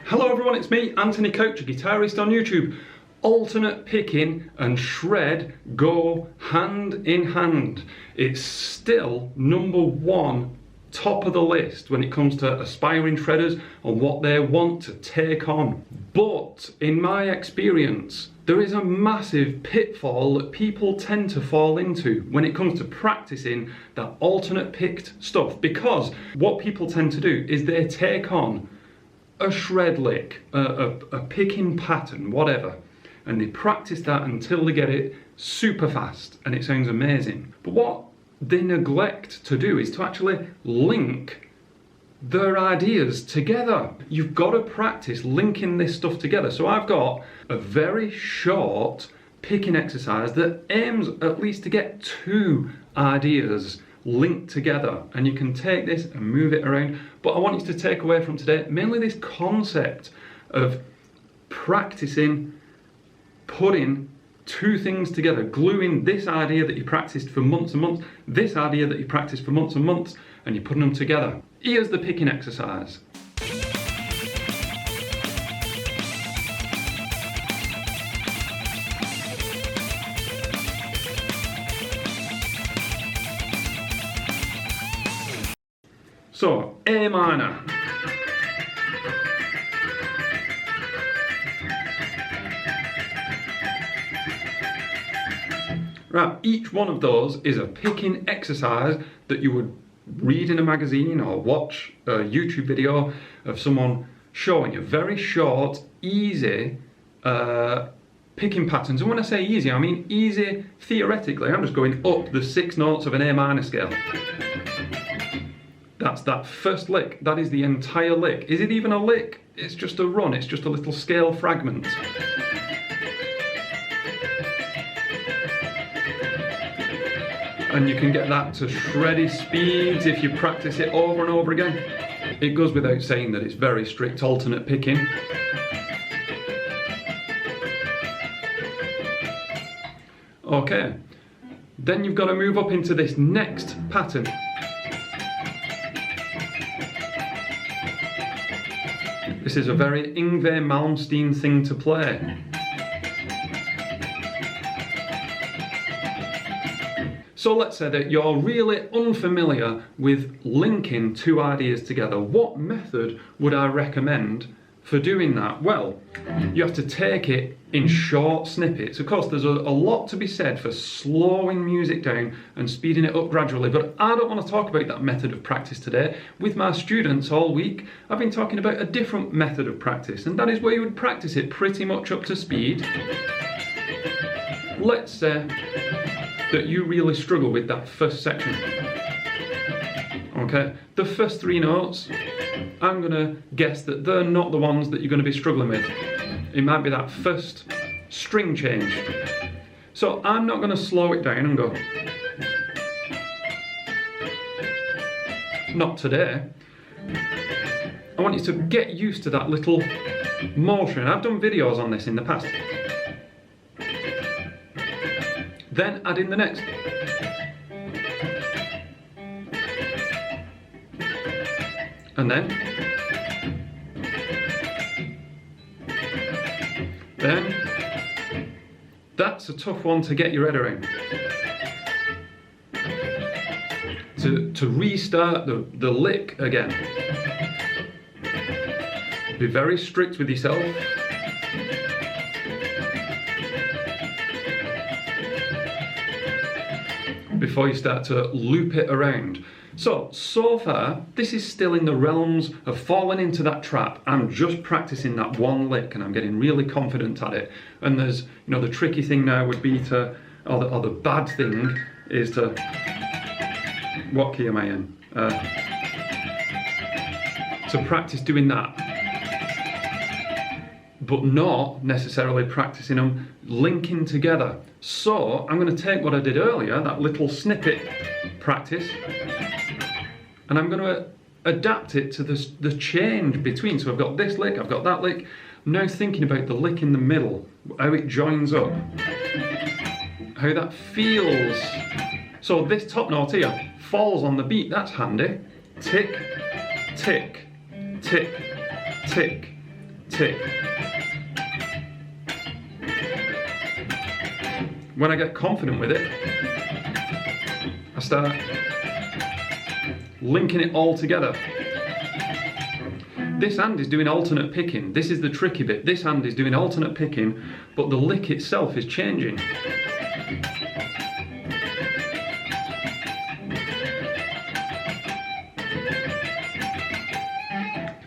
Hello everyone, it's me, Anthony Coach, a guitarist on YouTube. Alternate picking and shred go hand in hand. It's still #1 top of the list when it comes to aspiring shredders and what they want to take on. But in my experience, there is a massive pitfall that people tend to fall into when it comes to practicing that alternate picked stuff, because what people tend to do is they take on a shred lick, a picking pattern, whatever, and they practice that until they get it super fast and it sounds amazing. But what they neglect to do is to actually link their ideas together. You've got to practice linking this stuff together. So I've got a very short picking exercise that aims at least to get 2 ideas linked together, and you can take this and move it around. But I want you to take away from today mainly this concept of practicing putting 2 things together, gluing this idea that you practiced for months and months, this idea that you practiced for months and months, and you're putting them together. Here's the picking exercise. So, A minor. Right, each one of those is a picking exercise that you would read in a magazine or watch a YouTube video of someone showing you. Very short, easy picking patterns. And when I say easy, I mean easy theoretically. I'm just going up the 6 notes of an A minor scale. That's that first lick. That is the entire lick. Is it even a lick? It's just a run. It's just a little scale fragment. And you can get that to shreddy speeds if you practice it over and over again. It goes without saying that it's very strict alternate picking. Okay, then you've got to move up into this next pattern. This is a very Yngwie Malmsteen thing to play. So let's say that you're really unfamiliar with linking 2 ideas together. What method would I recommend for doing that? Well, you have to take it in short snippets. Of course, there's a lot to be said for slowing music down and speeding it up gradually, but I don't want to talk about that method of practice today. With my students all week, I've been talking about a different method of practice, and that is where you would practice it pretty much up to speed. Let's say that you really struggle with that first section. Okay, the first 3 notes, I'm gonna guess that they're not the ones that you're gonna be struggling with. It might be that first string change. So I'm not gonna slow it down and go, not today. I want you to get used to that little motion. I've done videos on this in the past. Then add in the next. And then that's a tough one to get your head around. To restart the lick again. Be very strict with yourself. Before you start to loop it around. So far, this is still in the realms of falling into that trap. I'm just practicing that one lick and I'm getting really confident at it. And there's, you know, the tricky thing now would be to, or the bad thing is to, what key am I in? To practice doing that. But not necessarily practicing them linking together. So I'm going to take what I did earlier, that little snippet practice, and I'm going to adapt it to the change between. So I've got this lick, I've got that lick. I'm now thinking about the lick in the middle, how it joins up, how that feels. So this top note here falls on the beat, that's handy. Tick, tick, tick, tick, tick. When I get confident with it, I start linking it all together. This hand is doing alternate picking. This is the tricky bit. This hand is doing alternate picking, but the lick itself is changing.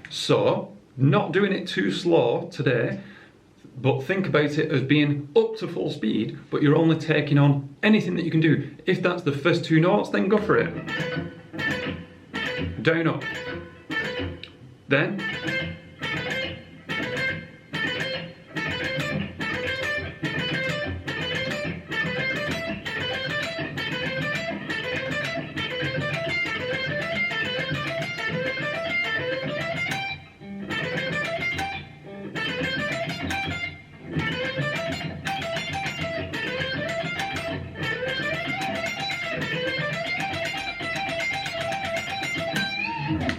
So, not doing it too slow today, but think about it as being up to full speed, but you're only taking on anything that you can do. If that's the first two notes, then go for it. Down, up. Then,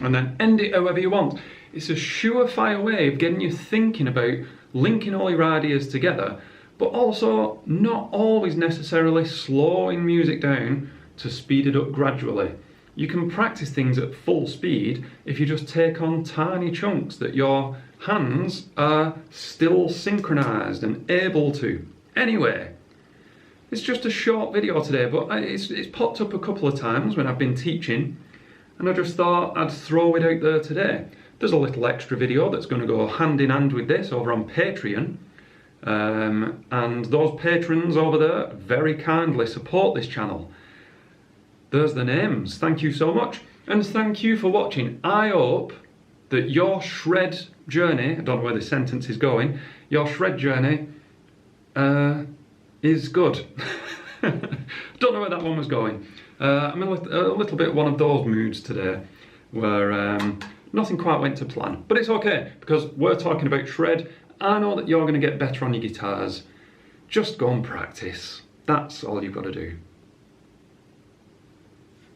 and then end it however you want. It's a surefire way of getting you thinking about linking all your ideas together, but also not always necessarily slowing music down to speed it up gradually. You can practice things at full speed if you just take on tiny chunks that your hands are still synchronized and able to. Anyway, it's just a short video today, but it's popped up a couple of times when I've been teaching, and I just thought I'd throw it out there today. There's a little extra video that's going to go hand in hand with this over on Patreon. And those patrons over there very kindly support this channel. There's the names. Thank you so much. And thank you for watching. I hope that your shred journey, I don't know where this sentence is going, your shred journey is good. Don't know where that one was going. I'm in a little bit one of those moods today where nothing quite went to plan, but it's okay because we're talking about shred. I know that you're going to get better on your guitars. Just go and practice. That's all you've got to do.